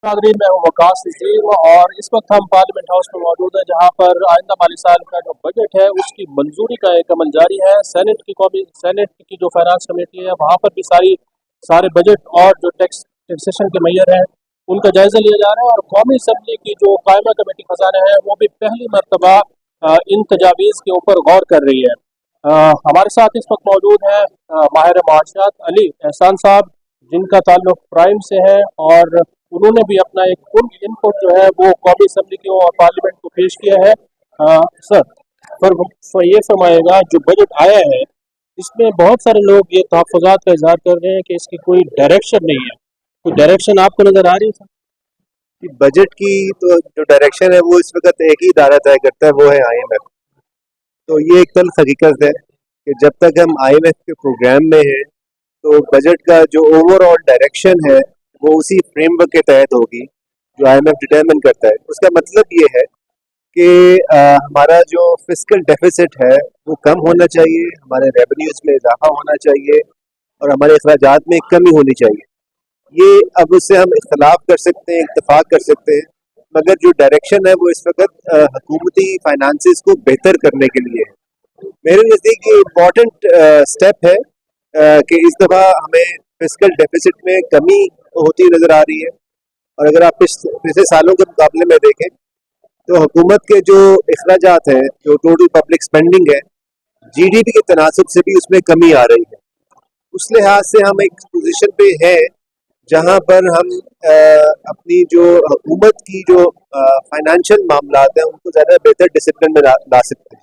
नाज़रीन, मैं हूं वकास नज़ीर और इस वक्त हम पार्लियामेंट हाउस में मौजूद हैं, जहां पर आइंदा माली साल का जो बजट है उसकी मंजूरी का एक अमल जारी है। सेनेट की जो फाइनेंस कमेटी है वहां पर भी सारे बजट और जो टैक्सेशन के मैयर हैं उनका जायजा लिया जा रहा है। और कौमी असम्बली की जो कायमा कमेटी खजाना है वो भी पहली मरतबा इन तजावीज़ के ऊपर गौर कर रही है। हमारे साथ इस वक्त मौजूद हैं माहिर मुआशरत अली एहसान साहब, जिनका ताल्लुक प्राइम से है, और उन्होंने भी अपना एक फुल इनपुट जो है वो कौमी असम्बली को और पार्लियामेंट को पेश किया है। सर, पर ये फरमाएगा जो बजट आया है इसमें बहुत सारे लोग ये तहफ़्फ़ुज़ात का इजहार कर रहे हैं कि इसकी कोई डायरेक्शन नहीं है। कोई डायरेक्शन आपको नज़र आ रही है? कि बजट की तो जो डायरेक्शन है वो इस वक्त एक ही इदारा तय करता है, वो है आईएमएफ। तो ये एक तल्ख़ हकीकत है कि जब तक हम आईएमएफ के प्रोग्राम में हैं तो बजट का जो ओवरऑल डायरेक्शन है वो उसी फ्रेमवर्क के तहत होगी जो आईएमएफ डिटरमिन करता है। उसका मतलब ये है कि हमारा जो फिस्कल डेफिसिट है वो कम होना चाहिए, हमारे रेवेन्यूज़ में इजाफा होना चाहिए और हमारे अखराजात में कमी होनी चाहिए। ये अब उससे हम इख्तलाफ कर सकते हैं, इत्तेफाक कर सकते हैं, मगर जो डायरेक्शन है वो इस वक्त हुकूमती फाइनेंसिस को बेहतर करने के लिए है। मेरे नज़दीक ये इम्पॉर्टेंट स्टेप है कि इस दफ़ा हमें फिस्कल डेफिसिट में कमी होती नज़र आ रही है। और अगर आप पिछले सालों के मुकाबले में देखें तो हुकूमत के जो अखराजात हैं, जो टोटल पब्लिक स्पेंडिंग है, जीडीपी के तनासब से भी उसमें कमी आ रही है। उस लिहाज से हम एक पोजीशन पे हैं जहां पर हम अपनी जो हुकूमत की जो फाइनेंशियल मामलात हैं उनको ज़्यादा बेहतर डिसिप्लिन में ला सकते हैं।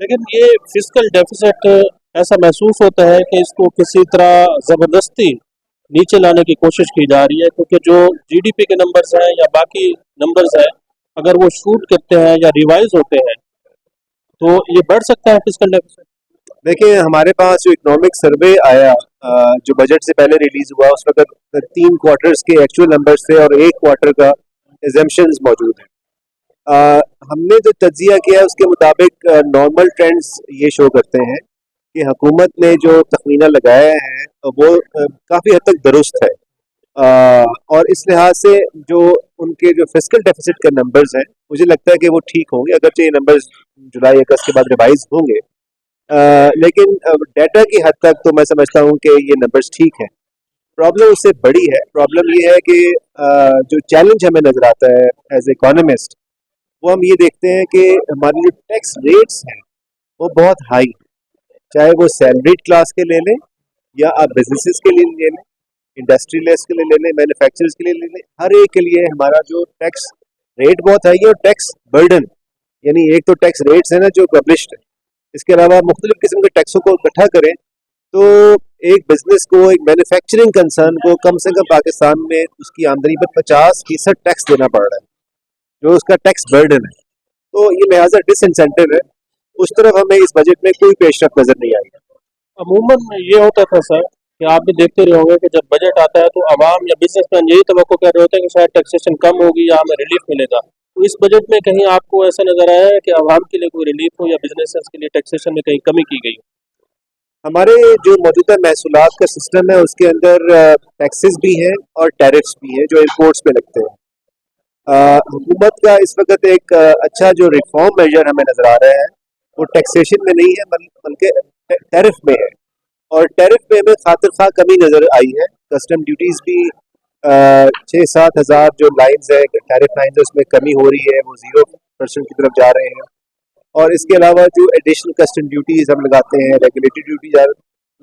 लेकिन ये फिजिकल डेफिसिट ऐसा महसूस होता है कि इसको किसी तरह ज़बरदस्ती नीचे लाने की कोशिश की जा रही है, क्योंकि जो जीडीपी के नंबर्स हैं या बाकी नंबर्स हैं अगर वो शूट करते हैं या रिवाइज होते हैं तो ये बढ़ सकता है फिजिकल डेफिसिट। देखिए, हमारे पास जो इकोनॉमिक सर्वे आया जो बजट से पहले रिलीज हुआ, उस वक्त 3 क्वार्टर्स के एक्चुअल नंबर्स थे और 1 क्वार्टर का एग्जम्पशंस मौजूद है। हमने जो तज्जिया किया है उसके मुताबिक नॉर्मल ट्रेंड्स ये शो करते हैं कि हुकूमत ने जो तखमीना लगाया है वो काफ़ी हद तक दुरुस्त है। और इस लिहाज से जो उनके जो फिस्कल डेफिसिट के नंबर्स हैं मुझे लगता है कि वो ठीक होंगे, अगरचे ये नंबर्स जुलाई अगस्त के बाद रिवाइज होंगे। लेकिन डाटा की हद तक तो मैं समझता हूँ कि ये नंबर्स ठीक हैं। प्रॉब्लम उससे बड़ी है। प्रॉब्लम ये है कि जो चैलेंज हमें नज़र आता है एज इकोनॉमिस्ट, वो हम ये देखते हैं कि हमारी जो टैक्स रेट्स हैं वो बहुत हाई हैं। चाहे वो सैलरीड क्लास के ले लें या आप बिजनेसेस के लिए ले लें, इंडस्ट्रियलिस्ट के लिए ले लें, मैन्युफैक्चरर्स के लिए ले लें, हर एक के लिए हमारा जो टैक्स रेट बहुत हाई है। और टैक्स बर्डन, यानी एक तो टैक्स रेट्स है ना जो पब्लिश्ड है, इसके अलावा मुख्तलिफ किस्म के टैक्सों को इकट्ठा करें तो एक बिजनेस को, एक मैन्युफैक्चरिंग कंसर्न को कम से कम पाकिस्तान में उसकी आमदनी पर 50% टैक्स देना पड़ रहा है, जो उसका टैक्स बर्डन है। तो ये लिहाजा डिसइंसेंटिव है। उस तरफ हमें इस बजट में कोई पेशरफ नजर नहीं आई। अमूमन ये होता था सर कि आप भी देखते रहे होंगे कि जब बजट आता है तो आवाम या बिजनेसमैन यही तवक्को कर रहे होते हैं कि शायद टैक्सेशन कम होगी या हमें रिलीफ मिलेगा। तो इस बजट में कहीं आपको ऐसा नजर आया है कि आवाम के लिए कोई रिलीफ हो या बिजनेस के लिए टैक्सेशन में कहीं कमी की गई? हमारे जो मौजूदा महसूलात का सिस्टम है उसके अंदर टैक्सेस भी हैं और टैरिफ्स भी हैं जो इम्पोर्ट्स पे लगते हैं। हुकूमत का इस वक्त एक अच्छा जो रिफॉर्म मेजर हमें नजर आ रहा है वो टैक्सेशन में नहीं है बल्कि टैरिफ में है। और टैरिफ में हमें खातिर खा कमी नजर आई है। कस्टम ड्यूटीज भी 6-7 हज़ार जो लाइन्स है, टैरिफ लाइन्स है, उसमें कमी हो रही है, वो 0% की तरफ जा रहे हैं। और इसके अलावा जो एडिशनल कस्टम ड्यूटीज हम लगाते हैं, रेगुलेटरी ड्यूटी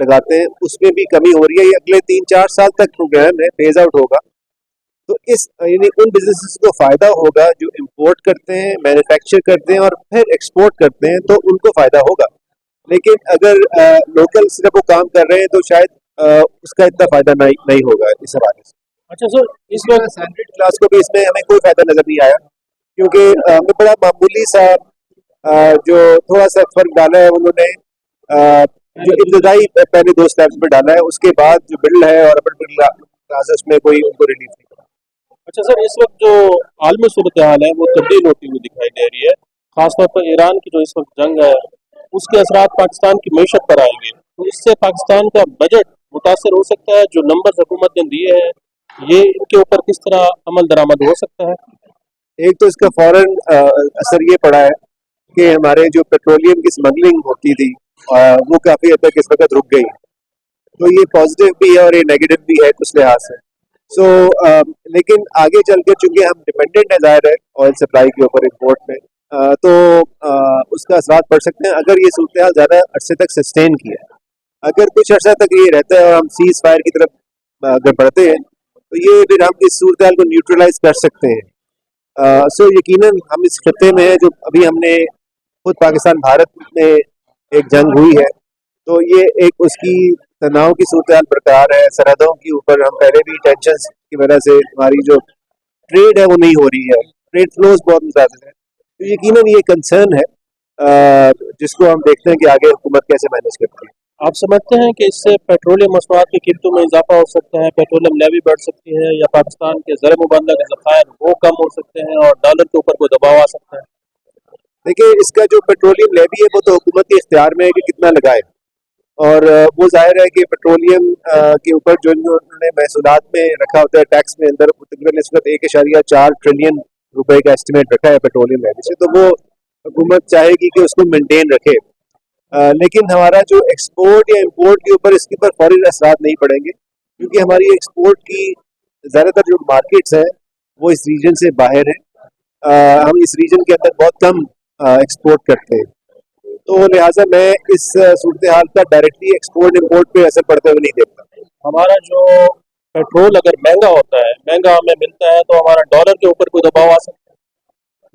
लगाते हैं, उसमें भी कमी हो रही है। ये अगले 3-4 साल तक प्रोग्राम है, फेज आउट होगा। तो इस यानी उन बिजनेसेस को फ़ायदा होगा जो इंपोर्ट करते हैं, मैन्युफैक्चर करते हैं और फिर एक्सपोर्ट करते हैं, तो उनको फ़ायदा होगा। लेकिन अगर लोकल सिर्फ वो काम कर रहे हैं तो शायद उसका इतना फ़ायदा नहीं होगा इस हवाले से। अच्छा सर, इस वक्त सैलरीड क्लास को भी इसमें हमें कोई फ़ायदा नज़र नहीं आया, क्योंकि हमें बड़ा मामूली सा जो थोड़ा सा फर्क डाला है उन्होंने, जो इब्तदाई पहले 2 स्टेप्स में डाला है, उसके बाद जो बिल है और अपर बिल क्लासेस में कोई उनको रिलीफ नहीं। अच्छा सर, इस वक्त जो आलमी सूरत हाल है वो तब्दील होती हुई दिखाई दे रही है। खासतौर पर ईरान की जो इस वक्त जंग है उसके असरात पाकिस्तान की मीशत पर आएंगे, तो इससे पाकिस्तान का बजट मुतासर हो सकता है। जो नंबर हुकूमत ने दिए हैं ये इनके ऊपर किस तरह अमल दरामद हो सकता है? एक तो इसका फौरन असर ये पड़ा है कि हमारे जो पेट्रोलियम की स्मगलिंग होती थी वो काफ़ी हद तक इस वक्त रुक गई। तो ये पॉजिटिव भी है और ये नेगेटिव भी है कुछ लिहाज से। सो लेकिन आगे चल के चूंकि हम डिपेंडेंट है ज़ाहिर है ऑयल सप्लाई के ऊपर इम्पोर्ट में, तो उसका असरात पड़ सकते हैं अगर ये सूरत हाल ज़्यादा अरसे तक सस्टेन किया। अगर कुछ अर्सा तक ये रहता है और हम सीज फायर की तरफ अगर बढ़ते हैं तो ये फिर हम इस सूरत हाल को न्यूट्रलाइज कर सकते हैं। सो यकीनन हम इस खत्ते में है जो अभी हमने खुद पाकिस्तान भारत में एक जंग हुई है, तो ये एक उसकी तनाव की सूरत हाल बरकरार है। सरहदों के ऊपर हम पहले भी टेंशन की वजह से हमारी जो ट्रेड है वो नहीं हो रही है, ट्रेड फ्लोज बहुत मुतासिर है। तो यकीनन ये कंसर्न है जिसको हम देखते हैं कि आगे हुकूमत कैसे मैनेज करती है। आप समझते हैं कि इससे पेट्रोलियम मसनूआत की कीमतों में इजाफा हो सकता है, पेट्रोलियम लेवी बढ़ सकती है, या पाकिस्तान के ज़र मुबदला के ज़खायर वो कम हो सकते हैं और डॉलर के ऊपर कोई दबाव आ सकता है? देखिए, इसका जो पेट्रोलियम लेवी है वो तो हुकूमत के इख्तियार में है कि कितना लगाए, और वो जाहिर है कि पेट्रोलियम के ऊपर जो उन्होंने महसूलात में रखा होता है टैक्स में अंदर तकरीबन इस वक्त 1.4 ट्रिलियन रुपए का एस्टिमेट रखा है पेट्रोलियम लेवी से, तो वो हुकूमत चाहेगी कि उसको मेंटेन रखे। लेकिन हमारा जो एक्सपोर्ट या इंपोर्ट के ऊपर इसके ऊपर फौरी असरात नहीं पड़ेंगे, क्योंकि हमारी एक्सपोर्ट की ज़्यादातर जो मार्केट्स हैं वो इस रीजन से बाहर हैं। हम इस रीजन के अंदर बहुत कम एक्सपोर्ट करते हैं, तो लिहाजा मैं इस सूरत हाल का डायरेक्टली एक्सपोर्ट इंपोर्ट पे असर पड़ते हुए नहीं देखता। हमारा जो पेट्रोल अगर महंगा होता है, महंगा हमें मिलता है, तो हमारा डॉलर के ऊपर कोई दबाव आ सकता है?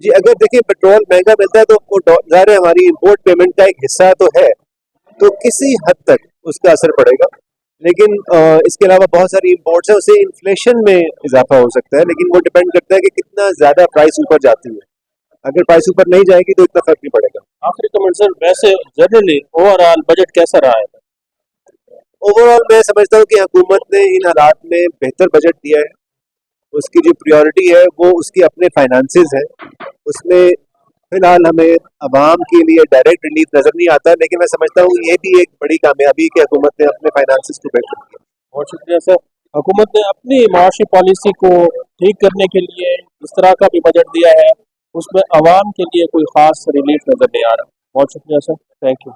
जी, अगर देखिए पेट्रोल महंगा मिलता है तो वो ज़ाहिर है हमारी इंपोर्ट पेमेंट का एक हिस्सा तो है, तो किसी हद तक उसका असर पड़ेगा। लेकिन इसके अलावा बहुत सारी इंपोर्ट्स हैं, उससे इन्फ्लेशन में इजाफा हो सकता है, लेकिन वो डिपेंड करता है कि कितना ज़्यादा प्राइस ऊपर जाती है। अगर प्राइस ऊपर नहीं जाएगी तो इतना फर्क नहीं पड़ेगा। आखिरी कमेंट सर, वैसे जनरली ओवरऑल बजट कैसा रहा है? ओवरऑल मैं समझता हूँ कि हुकूमत ने इन हालात में बेहतर बजट दिया है। उसकी जो प्रायोरिटी है वो उसकी अपने फाइनेंसेस है, उसमें फिलहाल हमें आवाम के लिए डायरेक्ट रिलीफ नजर नहीं आता, लेकिन मैं समझता हूँ ये भी एक बड़ी कामयाबी कि हुकूमत ने अपने फाइनेंसेस को बेहतर किया। बहुत शुक्रिया सर। हुकूमत ने अपनी माशी पॉलिसी को ठीक करने के लिए इस तरह का भी बजट दिया है, उसमें आवाम के लिए कोई ख़ास रिलीफ नज़र नहीं आ रहा। बहुत शुक्रिया सर, थैंक यू।